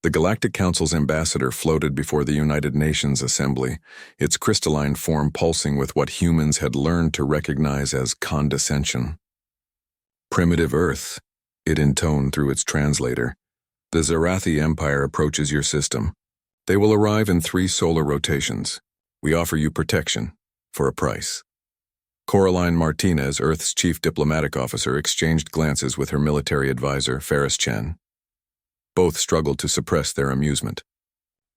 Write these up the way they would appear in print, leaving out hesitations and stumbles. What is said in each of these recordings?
The Galactic Council's ambassador floated before the United Nations Assembly, its crystalline form pulsing with what humans had learned to recognize as condescension. Primitive Earth, it intoned through its translator. The Zarathi Empire approaches your system. They will arrive in 3 solar rotations. We offer you protection, for a price. Coraline Martinez, Earth's chief diplomatic officer, exchanged glances with her military advisor, Ferris Chen. Both struggled to suppress their amusement.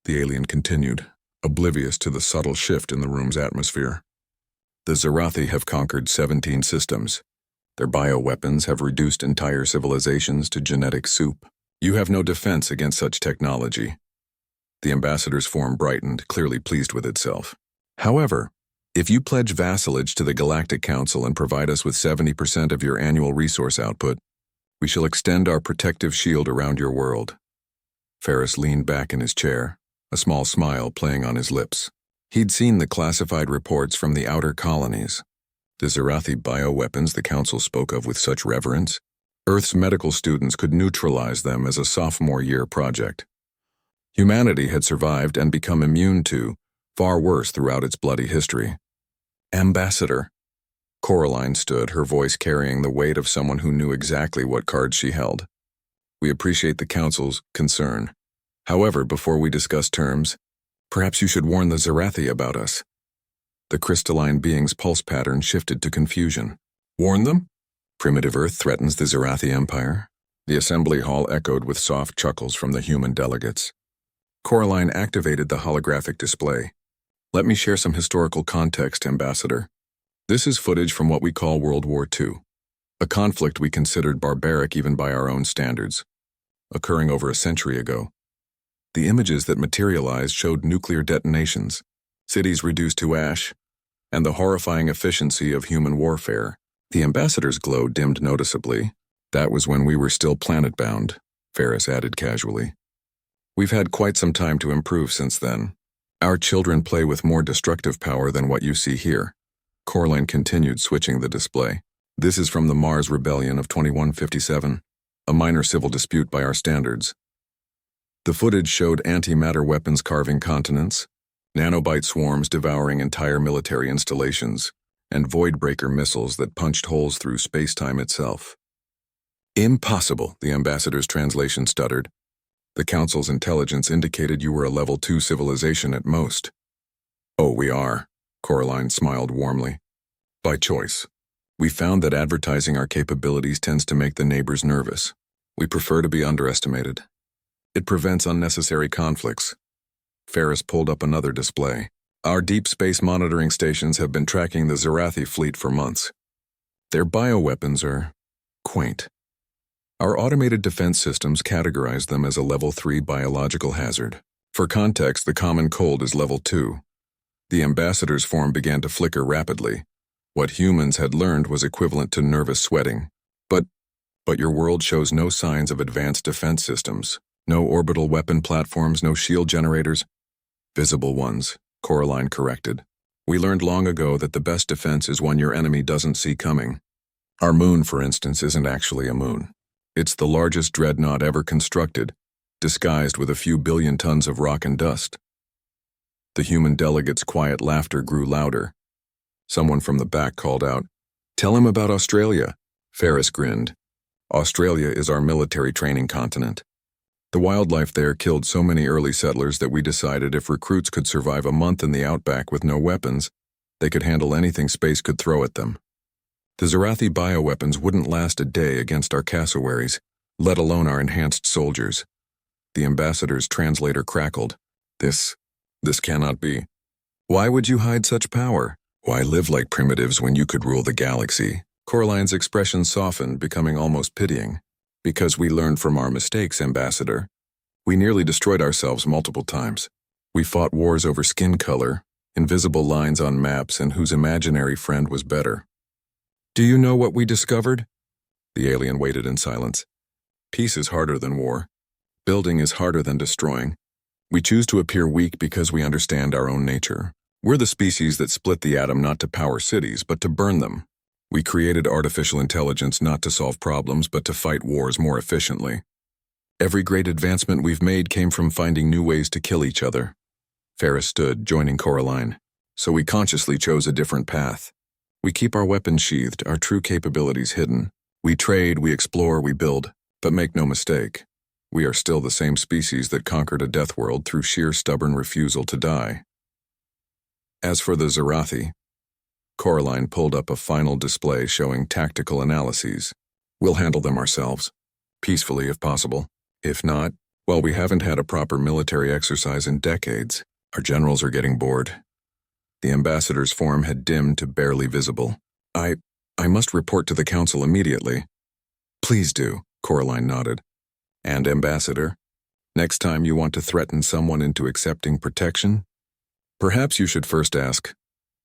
The alien continued, oblivious to the subtle shift in the room's atmosphere. The Zarathi have conquered 17 systems. Their bioweapons have reduced entire civilizations to genetic soup. You have no defense against such technology. The ambassador's form brightened, clearly pleased with itself. However, if you pledge vassalage to the Galactic Council and provide us with 70% of your annual resource output, we shall extend our protective shield around your world. Ferris leaned back in his chair, a small smile playing on his lips. He'd seen the classified reports from the outer colonies. The Zarathi bioweapons the Council spoke of with such reverence. Earth's medical students could neutralize them as a sophomore year project. Humanity had survived and become immune to far worse throughout its bloody history. Ambassador. Coraline stood, her voice carrying the weight of someone who knew exactly what cards she held. We appreciate the Council's concern. However, before we discuss terms, perhaps you should warn the Zarathi about us. The crystalline being's pulse pattern shifted to confusion. Warn them? Primitive Earth threatens the Zarathi Empire. The assembly hall echoed with soft chuckles from the human delegates. Coraline activated the holographic display. Let me share some historical context, Ambassador. This is footage from what we call World War II, a conflict we considered barbaric even by our own standards, occurring over a century ago. The images that materialized showed nuclear detonations, cities reduced to ash, and the horrifying efficiency of human warfare. The ambassador's glow dimmed noticeably. That was when we were still planet-bound, Ferris added casually. We've had quite some time to improve since then. Our children play with more destructive power than what you see here. Coraline continued, switching the display. This is from the Mars Rebellion of 2157, a minor civil dispute by our standards. The footage showed antimatter weapons carving continents, nanobite swarms devouring entire military installations, and voidbreaker missiles that punched holes through space-time itself. Impossible, the ambassador's translation stuttered. The Council's intelligence indicated you were a level 2 civilization at most. Oh, we are, Coraline smiled warmly. By choice. We found that advertising our capabilities tends to make the neighbors nervous. We prefer to be underestimated. It prevents unnecessary conflicts. Ferris pulled up another display. Our deep space monitoring stations have been tracking the Zarathi fleet for months. Their bioweapons are quaint. Our automated defense systems categorize them as a level 3 biological hazard. For context, the common cold is level 2. The ambassador's form began to flicker rapidly. What humans had learned was equivalent to nervous sweating. But your world shows no signs of advanced defense systems. No orbital weapon platforms, no shield generators. Visible ones, Coraline corrected. We learned long ago that the best defense is one your enemy doesn't see coming. Our moon, for instance, isn't actually a moon. It's the largest dreadnought ever constructed, disguised with a few billion tons of rock and dust. The human delegate's quiet laughter grew louder. Someone from the back called out, "Tell him about Australia." Ferris grinned. Australia is our military training continent. The wildlife there killed so many early settlers that we decided if recruits could survive a month in the outback with no weapons, they could handle anything space could throw at them. The Zarathi bioweapons wouldn't last a day against our cassowaries, let alone our enhanced soldiers. The ambassador's translator crackled. This cannot be. Why would you hide such power? Why live like primitives when you could rule the galaxy? Coraline's expression softened, becoming almost pitying. Because we learned from our mistakes, Ambassador. We nearly destroyed ourselves multiple times. We fought wars over skin color, invisible lines on maps, and whose imaginary friend was better. Do you know what we discovered? The alien waited in silence. Peace is harder than war. Building is harder than destroying. We choose to appear weak because we understand our own nature. We're the species that split the atom not to power cities, but to burn them. We created artificial intelligence not to solve problems, but to fight wars more efficiently. Every great advancement we've made came from finding new ways to kill each other. Ferris stood, joining Coraline. So we consciously chose a different path. We keep our weapons sheathed, our true capabilities hidden. We trade, we explore, we build. But make no mistake, we are still the same species that conquered a death world through sheer stubborn refusal to die. As for the Zarathi, Coraline pulled up a final display showing tactical analyses. We'll handle them ourselves, peacefully if possible. If not, well, we haven't had a proper military exercise in decades. Our generals are getting bored. The ambassador's form had dimmed to barely visible. I must report to the council immediately. Please do, Coraline nodded. And, Ambassador, next time you want to threaten someone into accepting protection, perhaps you should first ask,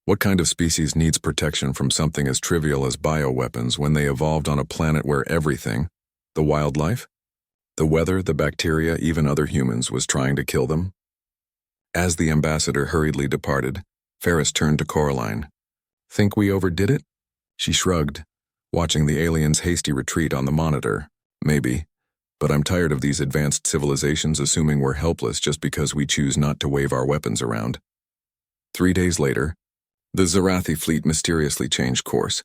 what kind of species needs protection from something as trivial as bioweapons when they evolved on a planet where everything, the wildlife, the weather, the bacteria, even other humans, was trying to kill them? As the ambassador hurriedly departed, Ferris turned to Coraline. Think we overdid it? She shrugged, watching the aliens' hasty retreat on the monitor. Maybe, but I'm tired of these advanced civilizations assuming we're helpless just because we choose not to wave our weapons around. 3 days later, the Zarathi fleet mysteriously changed course,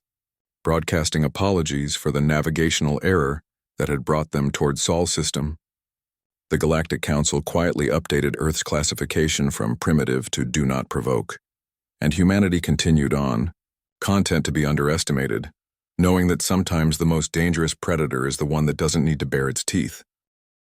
broadcasting apologies for the navigational error that had brought them toward Sol system. The Galactic Council quietly updated Earth's classification from primitive to do not provoke, and humanity continued on, content to be underestimated, knowing that sometimes the most dangerous predator is the one that doesn't need to bare its teeth.